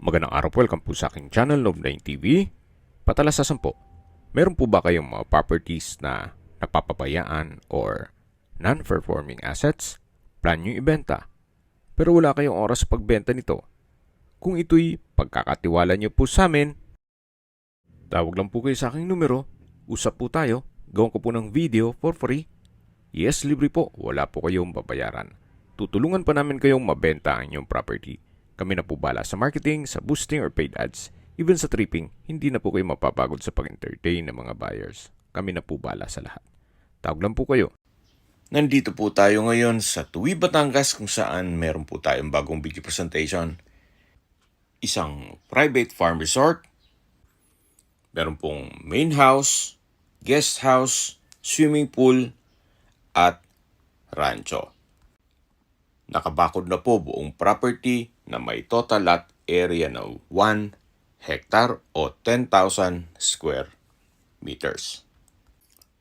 Magandang araw po, welcome po sa aking channel, Love9 TV. Patalasasan po, meron po ba kayong mga properties na napapabayaan or non-performing assets? Plan nyo ibenta, pero wala kayong oras sa pagbenta nito. Kung ito'y pagkakatiwala nyo po sa amin, tawag lang po kayo sa aking numero, usap po tayo, gawin ko po ng video for free. Yes, libre po, wala po kayong babayaran. Tutulungan pa namin kayong mabenta ang inyong property. Kami na po bala sa marketing, sa boosting or paid ads. Even sa tripping, hindi na po kayo mapapagod sa pag-entertain ng mga buyers. Kami na po bala sa lahat. Tawag lang po kayo. Nandito po tayo ngayon sa Tuwi, Batangas kung saan meron po tayong bagong video presentation. Isang private farm resort. Meron pong main house, guest house, swimming pool, at rancho. Nakabakod na po buong property na may total lot area na 1 hectare o 10,000 square meters.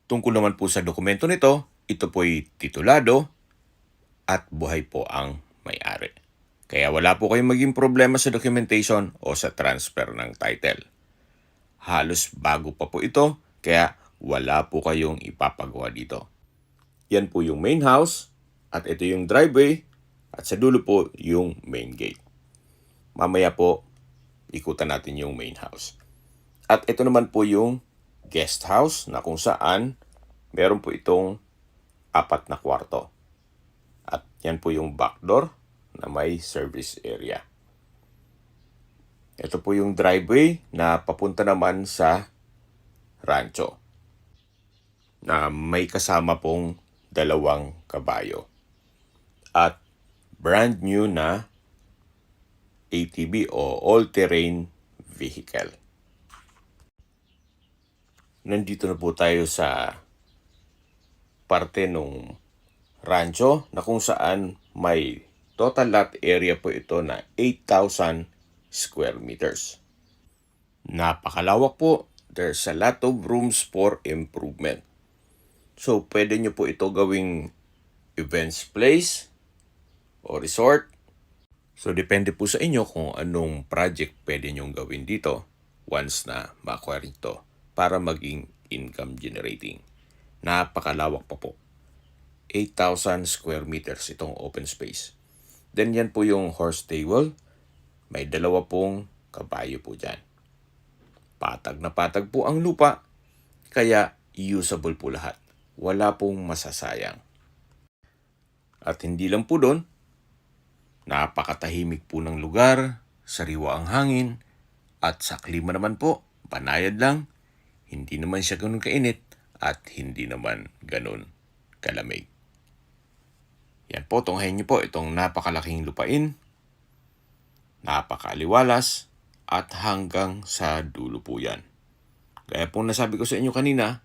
Tungkol naman po sa dokumento nito, ito po'y titulado at buhay po ang may-ari. Kaya wala po kayong maging problema sa documentation o sa transfer ng title. Halos bago pa po ito, kaya wala po kayong ipapagawa dito. Yan po yung main house at ito yung driveway at sa dulo po yung main gate. Mamaya po, ikutan natin yung main house. At ito naman po yung guest house na kung saan meron po itong 4 na kwarto. At yan po yung back door na may service area. Ito po yung driveway na papunta naman sa rancho na may kasama pong 2 kabayo. At brand new na ATV o all-terrain vehicle. Nandito na po tayo sa parte ng rancho na kung saan may total lot area po ito na 8,000 square meters. Napakalawak po. There's a lot of rooms for improvement. So, pwede nyo po ito gawing events place o resort. So, depende po sa inyo kung anong project pwede nyong gawin dito once na ma-acquire ito para maging income generating. Napakalawak pa po. 8,000 square meters itong open space. Then yan po yung horse stable. May 2 pong kabayo po dyan. Patag na patag po ang lupa, kaya usable po lahat. Wala pong masasayang. At hindi lang po doon, napakatahimik po ng lugar, sariwa ang hangin, at sa klima naman po, banayad lang, hindi naman siya ganun kainit, at hindi naman ganun kalamig. Yan po, tunghayin niyo po itong napakalaking lupain, napakaliwalas, at hanggang sa dulo po yan. Gaya pong nasabi ko sa inyo kanina,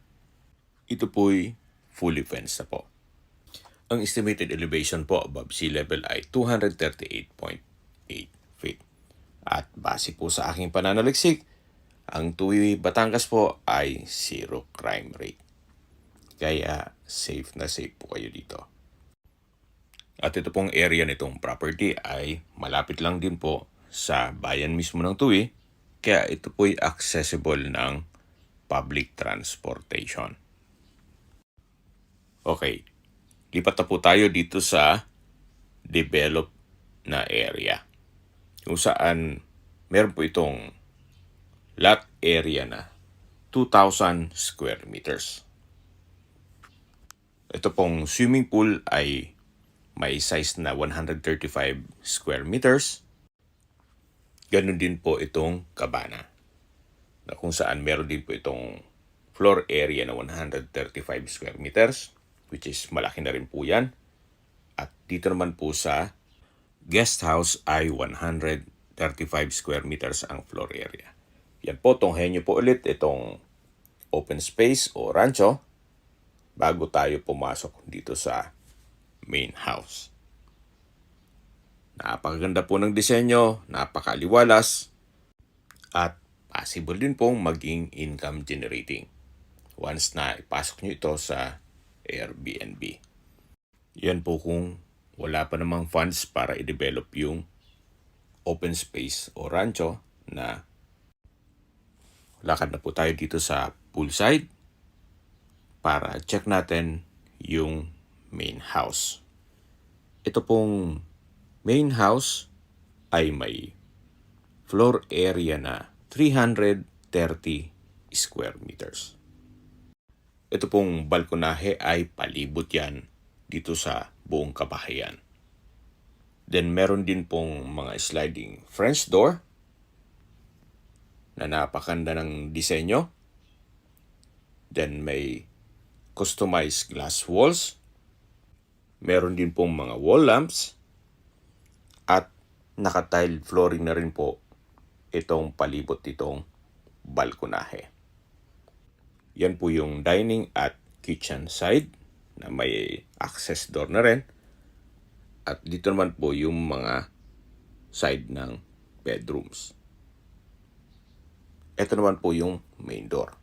ito po'y fully fenced na po. Ang estimated elevation po above sea level ay 238.8 feet. At base po sa aking pananaliksik, ang Tuwi, Batangas po ay 0 crime rate. Kaya safe na safe po kayo dito. At ito pong area nitong property ay malapit lang din po sa bayan mismo ng Tuwi, kaya ito po'y accessible ng public transportation. Okay, lipat na po tayo dito sa developed na area. Kung saan meron po itong lot area na 2,000 square meters. Ito pong swimming pool ay may size na 135 square meters. Ganun din po itong kabana, na kung saan meron din po itong floor area na 135 square meters, which is malaki na rin po yan. At dito naman po sa guest house ay 135 square meters ang floor area. Yan po, tunghayin nyo po ulit itong open space o rancho bago tayo pumasok dito sa main house. Napakaganda po ng disenyo, napakaliwalas, at possible din pong maging income generating once na ipasok nyo ito sa Airbnb. Yan po kung wala pa namang funds para i-develop yung open space o rancho na lakad na po tayo dito sa poolside para check natin yung main house. Ito pong main house ay may floor area na 330 square meters. Ito pong balkonahe ay palibot yan dito sa buong kabahayan. Then meron din pong mga sliding French door na napakanda ng disenyo. Then may customized glass walls. Meron din pong mga wall lamps. At naka-tile flooring na rin po itong palibot itong balkonahe. Yan po yung dining at kitchen side na may access door na rin. At dito naman po yung mga side ng bedrooms. Ito naman po yung main door.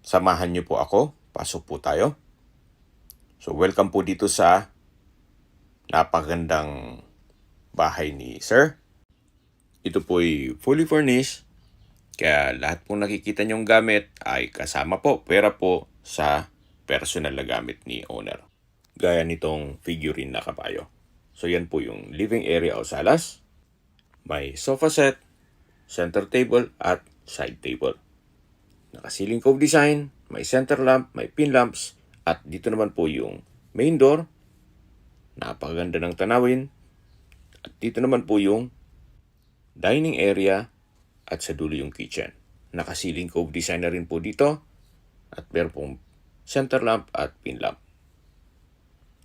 Samahan niyo po ako. Pasok po tayo. So welcome po dito sa napagandang bahay ni Sir. Ito po ay fully furnished. Kaya lahat pong nakikita niyong gamit ay kasama po, pera po sa personal na gamit ni owner. Gaya nitong figurine na kabayo. So yan po yung living area o salas. May sofa set, center table at side table. Naka-ceiling cove design, may center lamp, may pin lamps, at dito naman po yung main door. Napakaganda ng tanawin. At dito naman po yung dining area at sa dulo yung kitchen. Naka-ceiling cove design na rin po dito. At meron pong center lamp at pin lamp.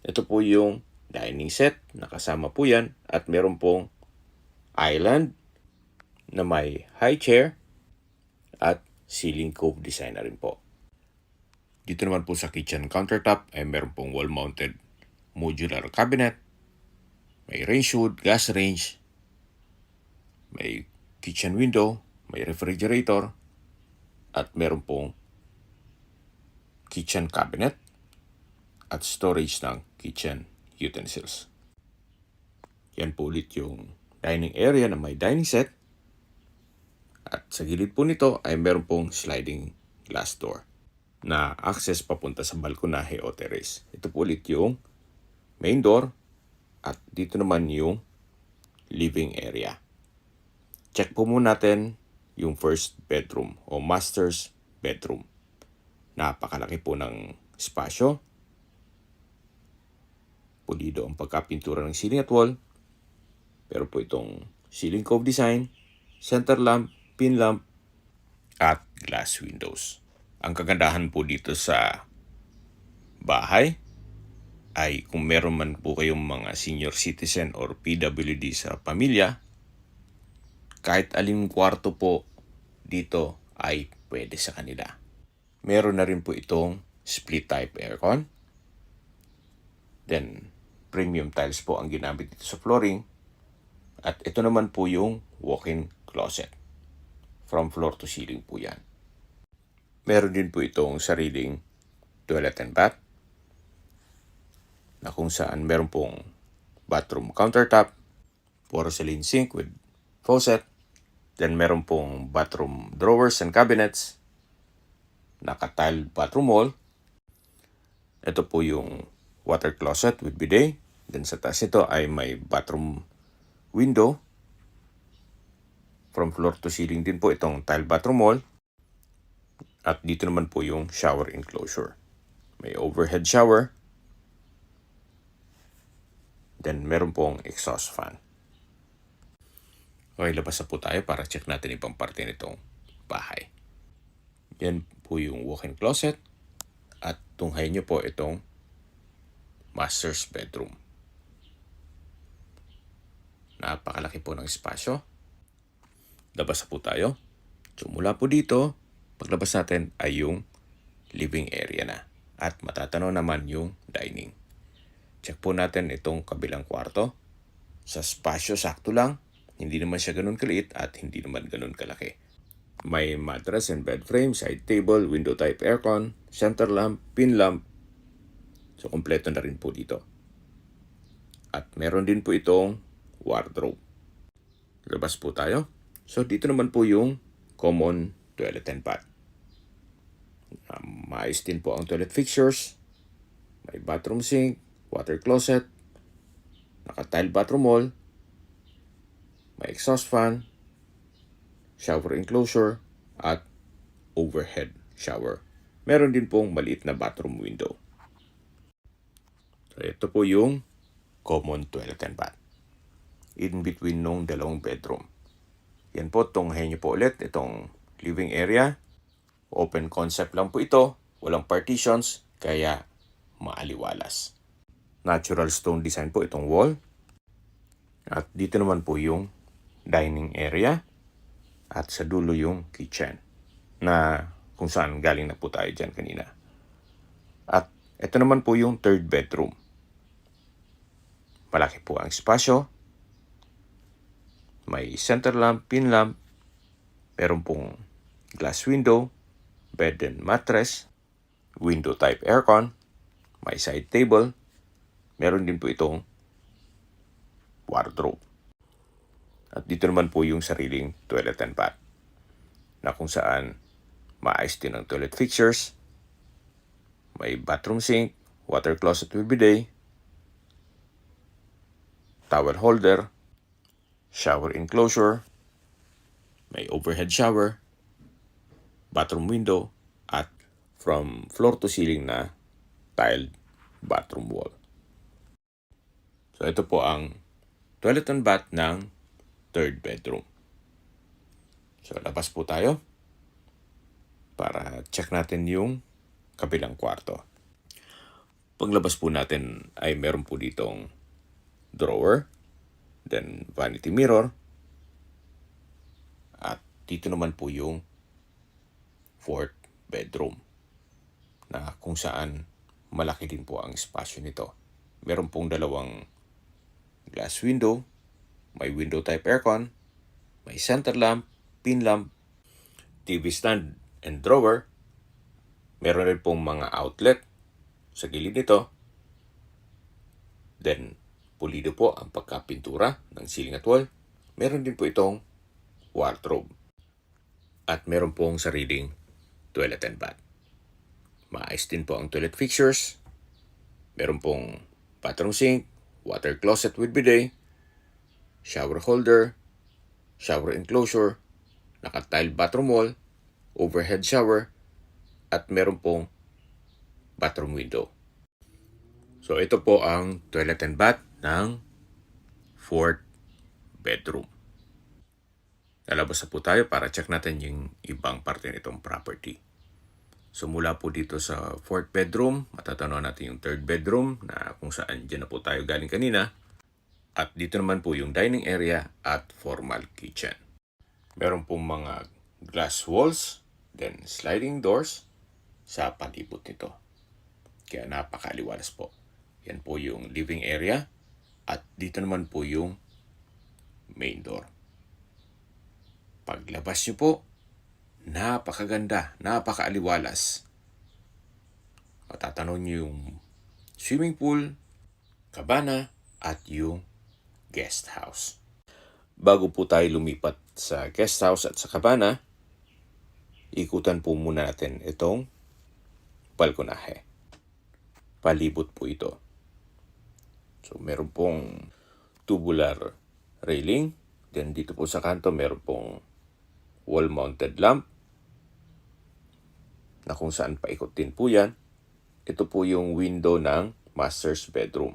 Ito po yung dining set. Nakasama po yan. At meron pong island na may high chair at ceiling cove design na rin po. Dito naman po sa kitchen countertop ay meron pong wall-mounted modular cabinet. May range hood, gas range. May kitchen window, may refrigerator, at meron pong kitchen cabinet at storage ng kitchen utensils. Yan po ulit yung dining area na may dining set. At sa gilid po nito ay meron pong sliding glass door na access papunta sa balkonahe o terrace. Ito po ulit yung main door at dito naman yung living area. Check po muna natin yung first bedroom o master's bedroom. Napakalaki po ng espasyo. Pulido ang pagkapintura ng ceiling at wall. Pero po itong ceiling cove design, center lamp, pin lamp, at glass windows. Ang kagandahan po dito sa bahay ay kung meron man po kayong mga senior citizen or PWD sa pamilya, kahit aling kwarto po dito ay pwede sa kanila. Meron na rin po itong split type aircon. Then, premium tiles po ang ginamit dito sa flooring. At ito naman po yung walk-in closet. From floor to ceiling po yan. Meron din po itong sariling toilet and bath na kung saan meron pong bathroom countertop, porcelain sink with faucet, then meron pong bathroom drawers and cabinets, naka-tile bathroom wall. Ito po yung water closet with bidet. Then sa taas nito ay may bathroom window. From floor to ceiling din po itong tile bathroom wall. At dito naman po yung shower enclosure. May overhead shower. Then meron pong exhaust fan. Okay, labas na po tayo para check natin ibang parte nitong bahay. Yan po yung walk-in closet. At tunghay nyo po itong master's bedroom. Napakalaki po ng espasyo. Labas na po tayo. So mula po dito, paglabas natin ay yung living area na. At matatanaw naman yung dining. Check po natin itong kabilang kwarto. Sa espasyo, sakto lang. Hindi naman siya ganun kaliit at hindi naman ganun kalaki. May mattress and bed frame, side table, window type aircon, center lamp, pin lamp. So, kompleto na rin po dito. At meron din po itong wardrobe. Labas po tayo. So, dito naman po yung common toilet and bath. Maayos din po ang toilet fixtures. May bathroom sink, water closet, naka-tile bathroom wall, may exhaust fan, shower enclosure, at overhead shower. Meron din pong maliit na bathroom window. So, ito po yung common toilet and bath. In between nung dalawang bedroom. Yan po, tunghayin niyo po ulit itong living area. Open concept lang po ito. Walang partitions, kaya maaliwalas. Natural stone design po itong wall. At dito naman po yung dining area. At sa dulo yung kitchen. Na kung saan galing na po tayo dyan kanina. At ito naman po yung third bedroom. Malaki po ang espasyo. May center lamp, pin lamp. Meron pong glass window, bed and mattress, window type aircon, may side table. Meron din po itong wardrobe. At dito naman po yung sariling toilet and bath. Na kung saan maayos din ang toilet fixtures. May bathroom sink, water closet with bidet, towel holder, shower enclosure, may overhead shower, bathroom window, at from floor to ceiling na tiled bathroom wall. So ito po ang toilet and bath ng third bedroom. So labas po tayo para check natin yung kabilang kwarto. Paglabas po natin ay meron po ditong drawer, then vanity mirror, at dito naman po yung fourth bedroom na kung saan malaki din po ang espasyo nito. Meron pong dalawang glass window, may window type aircon, may center lamp, pin lamp, TV stand and drawer. Meron rin pong mga outlet sa gilid nito. Then, pulido po ang pagkapintura ng ceiling at wall. Meron din po itong wardrobe. At meron pong sariling toilet and bath. Maayos din po ang toilet fixtures. Meron pong bathroom sink, water closet with bidet, shower holder, shower enclosure, naka-tile bathroom wall, overhead shower, at meron pong bathroom window. So ito po ang toilet and bath ng fourth bedroom. Lalabas na po tayo para check natin yung ibang parte nitong property. So mula po dito sa fourth bedroom, matatanaw natin yung third bedroom na kung saan dyan na po tayo galing kanina. At dito naman po yung dining area at formal kitchen. Meron pong mga glass walls, then sliding doors sa palibot nito. Kaya napakaliwalas po. Yan po yung living area. At dito naman po yung main door. Paglabas nyo po, napakaganda, napakaaliwalas. Matatanaw nyo yung swimming pool, cabana, at yung guest house. Bago po tayo lumipat sa guest house at sa cabana, ikutan po muna natin itong balkonahe. Palibot po ito. So, meron pong tubular railing. Then, dito po sa kanto, meron pong wall-mounted lamp na kung saan paikot din po yan. Ito po yung window ng master's bedroom.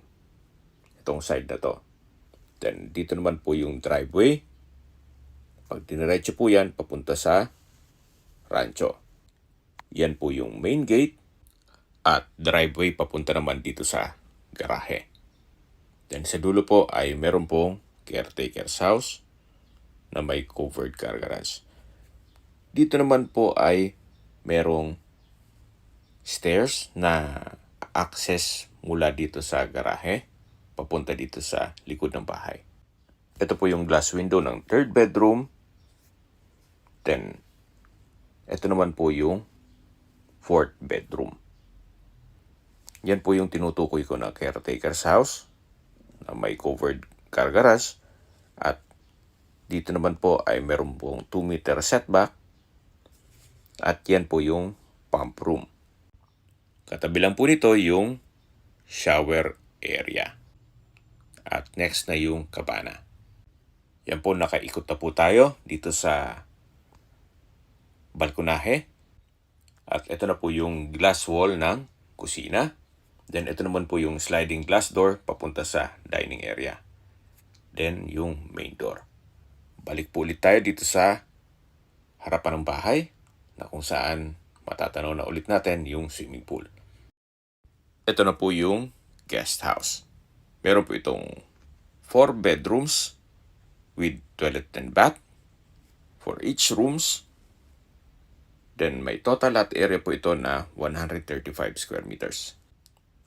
Itong side na to. Then, dito naman po yung driveway. Pag diniretso po yan, papunta sa rancho. Yan po yung main gate. At driveway papunta naman dito sa garahe. Then sa dulo po ay meron pong caretaker's house na may covered car garage. Dito naman po ay merong stairs na access mula dito sa garahe papunta dito sa likod ng bahay. Ito po yung glass window ng third bedroom. Then, ito naman po yung fourth bedroom. Yan po yung tinutukoy ko na caretaker's house na may covered car garage. At dito naman po ay meron pong 2 meter setback. At yan po yung pump room. Katabi lang po nito yung shower area. At next na yung kabana. Yan po, nakaikot na po tayo dito sa balkonahe. At ito na po yung glass wall ng kusina. Then ito naman po yung sliding glass door papunta sa dining area. Then yung main door. Balik po ulit tayo dito sa harapan ng bahay na kung saan matatanaw na ulit natin yung swimming pool. Ito na po yung guest house. Meron po itong 4 bedrooms with toilet and bath for each rooms. Then may total lot area po ito na 135 square meters.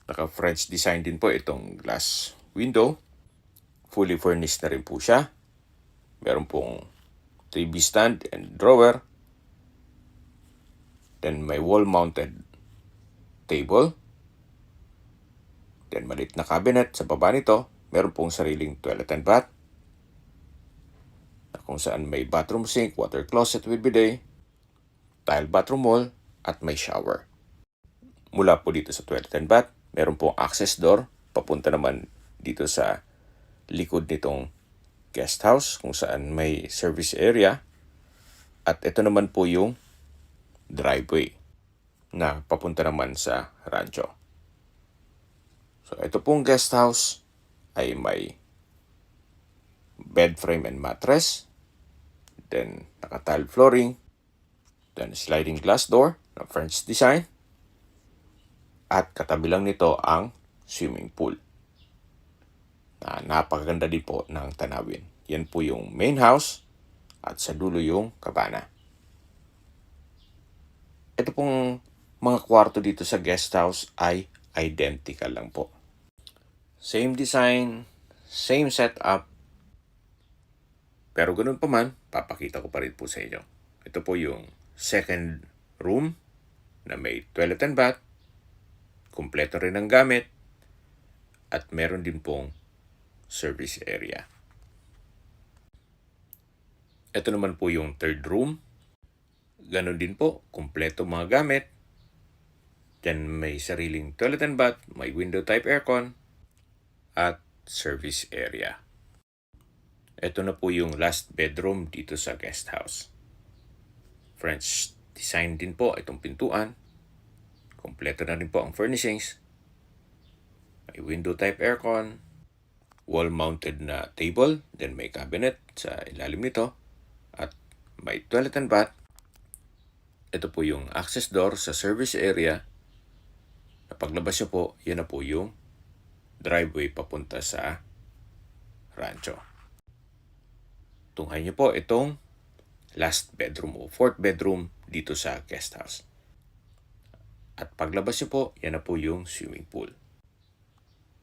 Naka-French design din po itong glass window. Fully furnished na rin po siya. Meron pong TV stand and drawer. Then may wall-mounted table. Then maliit na cabinet sa baba nito. Meron pong sariling toilet and bath. Na kung saan may bathroom sink, water closet with bidet, tile bathroom wall, at may shower. Mula po dito sa toilet and bath, meron pong access door. Papunta naman dito sa likod nitong guest house kung saan may service area. At ito naman po yung driveway na papunta naman sa rancho. So ito pong guest house ay may bed frame and mattress, then naka-tile flooring, then sliding glass door na French design, at katabi lang nito ang swimming pool na napakaganda din po ng tanawin. Yan po yung main house at sa dulo yung kabana. Ito pong mga kwarto dito sa guest house ay identical lang po. Same design, same setup. Pero ganun pa man, papakita ko pa rin po sa inyo. Ito po yung second room na may toilet and bath. Kumpleto rin ang gamit. At meron din pong service area. Ito naman po yung third room. Ganon din po, kumpleto mga gamit. Then may sariling toilet and bath, may window type aircon, at service area. Ito na po yung last bedroom dito sa guest house. French design din po itong pintuan. Kompleto na rin po ang furnishings. May window type aircon, wall-mounted na table, then may cabinet sa ilalim nito, at may toilet and bath. Ito po yung access door sa service area. Paglabas nyo po, yan na po yung driveway papunta sa rancho. Tunghayan nyo po itong last bedroom o fourth bedroom dito sa guest house. At paglabas nyo po, yan na po yung swimming pool.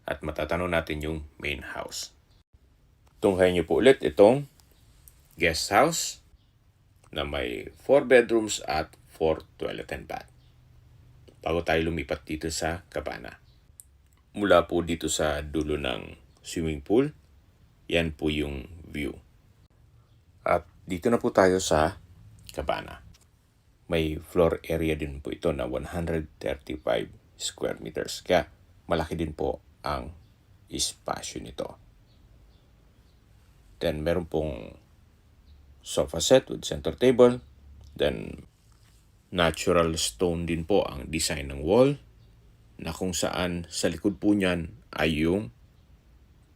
At matatanaw natin yung main house. Tunghayan nyo po ulit itong guest house na may 4 bedrooms at 4 toilet and bath. Bago tayo lumipat dito sa kabana. Mula po dito sa dulo ng swimming pool, yan po yung view. At dito na po tayo sa kabana. May floor area din po ito na 135 square meters. Kaya malaki din po ang espasyo nito. Then meron pong sofa set with center table. Then natural stone din po ang design ng wall na kung saan sa likod po niyan ay yung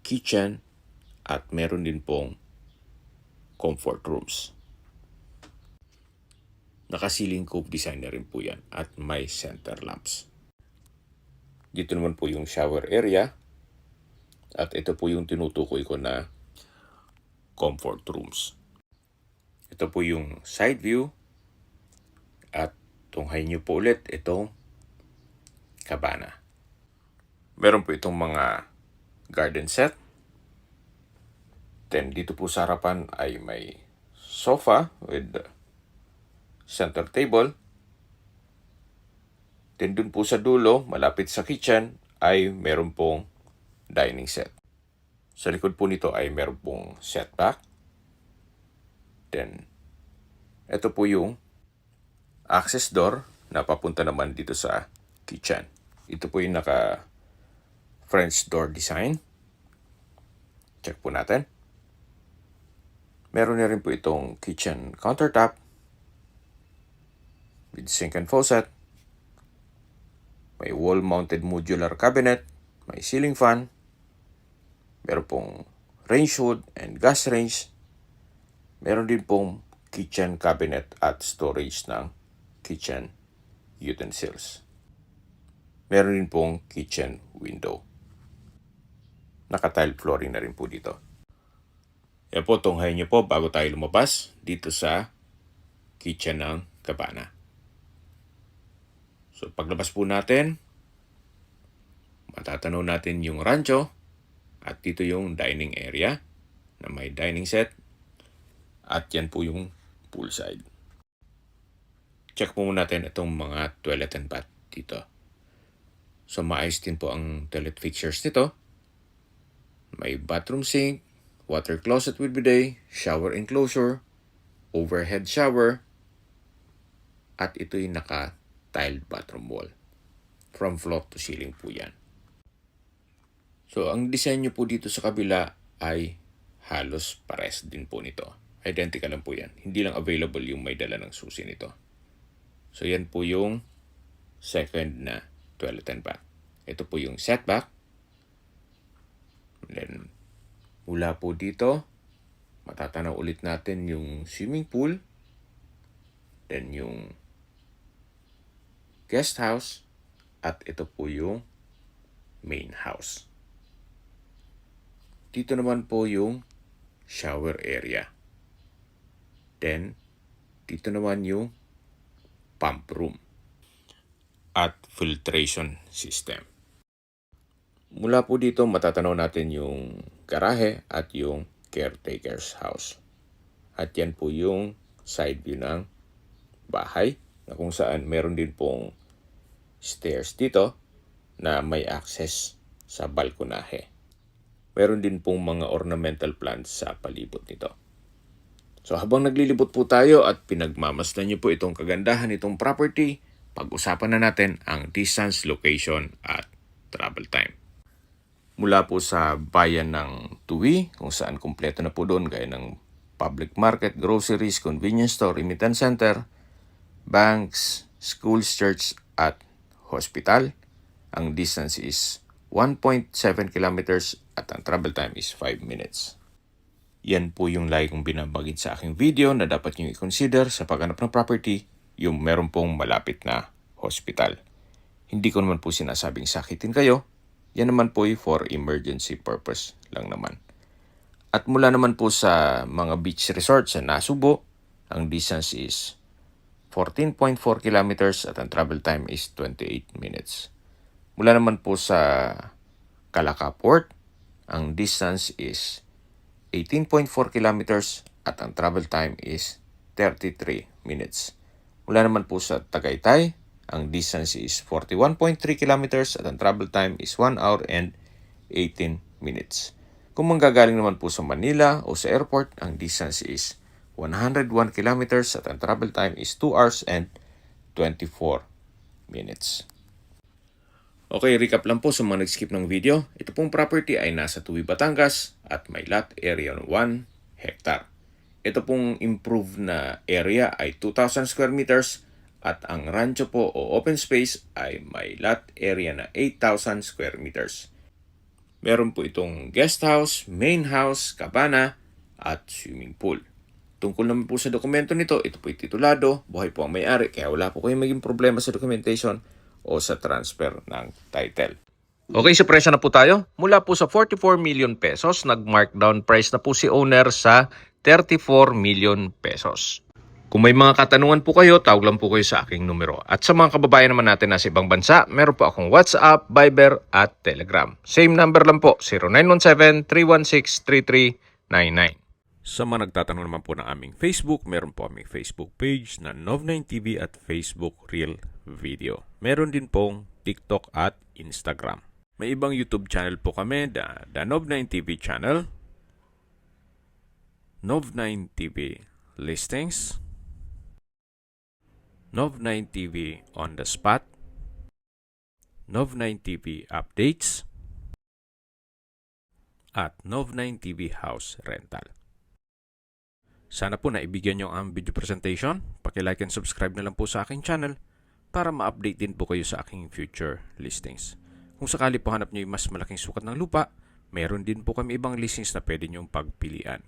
kitchen at meron din pong comfort rooms. Naka-ceiling cove design na rin po yan at may center lamps. Dito naman po yung shower area at ito po yung tinutukoy ko na comfort rooms. Ito po yung side view at tunghayin nyo po ulit itong kabana. Meron po itong mga garden set. Then dito po sa harapan ay may sofa with center table. Then dun po sa dulo, malapit sa kitchen, ay meron pong dining set. Sa likod po nito ay meron pong setback. Then, ito po yung access door na papunta naman dito sa kitchen. Ito po yung naka French door design. Check po natin. Meron na rin po itong kitchen countertop with sink and faucet. May wall-mounted modular cabinet. May ceiling fan. Meron pong range hood and gas range. Meron din pong kitchen cabinet at storage ng kitchen utensils. Meron din pong kitchen window. Naka-tile flooring na rin po dito. Yan po, tunghayin niyo po bago tayo lumabas dito sa kitchen ng Cabana. So paglabas po natin, matatanaw natin yung rancho at dito yung dining area na may dining set at yan po yung poolside. Check po muna natin itong mga toilet and bath dito. So maayos din po ang toilet fixtures nito. May bathroom sink, water closet with bidet, shower enclosure, overhead shower, at ito'y naka-tiled bathroom wall. From floor to ceiling po yan. So ang disenyo po dito sa kabila ay halos pares din po nito. Identical lang po yan. Hindi lang available yung may dala ng susi nito. So yan po yung second na toilet and bath. Ito po yung setback. And then mula po dito, matatanaw ulit natin yung swimming pool. Then yung guest house. At ito po yung main house. Dito naman po yung shower area. Then, dito naman yung pump room at filtration system. Mula po dito, matatanaw natin yung garahe at yung caretaker's house. At yan po yung side view ng bahay na kung saan meron din pong stairs dito na may access sa balkonahe. Meron din pong mga ornamental plants sa palibot nito. So habang naglilibot po tayo at pinagmamasdan niyo po itong kagandahan nitong property, pag-usapan na natin ang distance, location at travel time. Mula po sa bayan ng Tuwi, kung saan kumpleto na po doon gaya ng public market, groceries, convenience store, remittance center, banks, schools, church at hospital. Ang distance is 1.7 kilometers at ang travel time is 5 minutes. Yan po yung lagi kong binabagit sa aking video na dapat nyo i-consider sa paghanap ng property, yung meron pong malapit na hospital. Hindi ko naman po sinasabing sakitin kayo. Yan naman po for emergency purpose lang naman. At mula naman po sa mga beach resorts sa Nasugbo, ang distance is 14.4 kilometers at ang travel time is 28 minutes. Mula naman po sa Calaca Port, ang distance is 18.4 kilometers at ang travel time is 33 minutes. Mula naman po sa Tagaytay, ang distance is 41.3 kilometers at ang travel time is 1 hour and 18 minutes. Kung manggagaling naman po sa Manila o sa airport, ang distance is 101 kilometers at ang travel time is 2 hours and 24 minutes. Okay, recap lang po sa mga nag-skip ng video. Ito pong property ay nasa Tuwi, Batangas at may lot area ng 1 hectare. Ito pong improved na area ay 2,000 square meters at ang rancho po o open space ay may lot area na 8,000 square meters. Meron po itong guest house, main house, cabana at swimming pool. Tungkol naman po sa dokumento nito, ito po ay titulado, buhay po ang may-ari kaya wala po kayong maging problema sa documentation o sa transfer ng title. Okay, sa presyo na po tayo. Mula po sa 44 million pesos, nag-markdown price na po si owner sa 34 million pesos. Kung may mga katanungan po kayo, tawag lang po kayo sa aking numero. At sa mga kababayan naman natin na sa ibang bansa, meron po akong WhatsApp, Viber at Telegram. Same number lang po, 0917-316-3399. Sa mga nagtatanong naman po ng aming Facebook, meron po aming Facebook page na Nov9TV at Facebook Real Video. Meron din pong TikTok at Instagram. May ibang YouTube channel po kami, the Nov9TV channel, Nov9TV listings, Nov9 TV on the spot, Nov9 TV updates, at Nov9 TV house rental. Sana po naibigyan nyo ang video presentation. Paki-like and subscribe na lang po sa aking channel para ma-update din po kayo sa aking future listings. Kung sakali po hanap nyo yung mas malaking sukat ng lupa, meron din po kami ibang listings na pwede nyong pagpilian.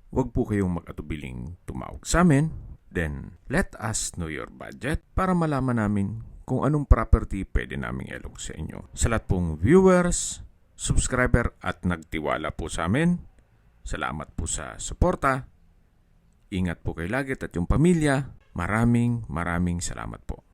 Huwag po kayong mag-atubiling tumawag sa amin. Then, let us know your budget para malaman namin kung anong property pwede naming ilog sa inyo. Sa lahat pong viewers, subscriber at nagtiwala po sa amin, salamat po sa suporta. Ingat po kayo lagi at yung pamilya. Maraming salamat po.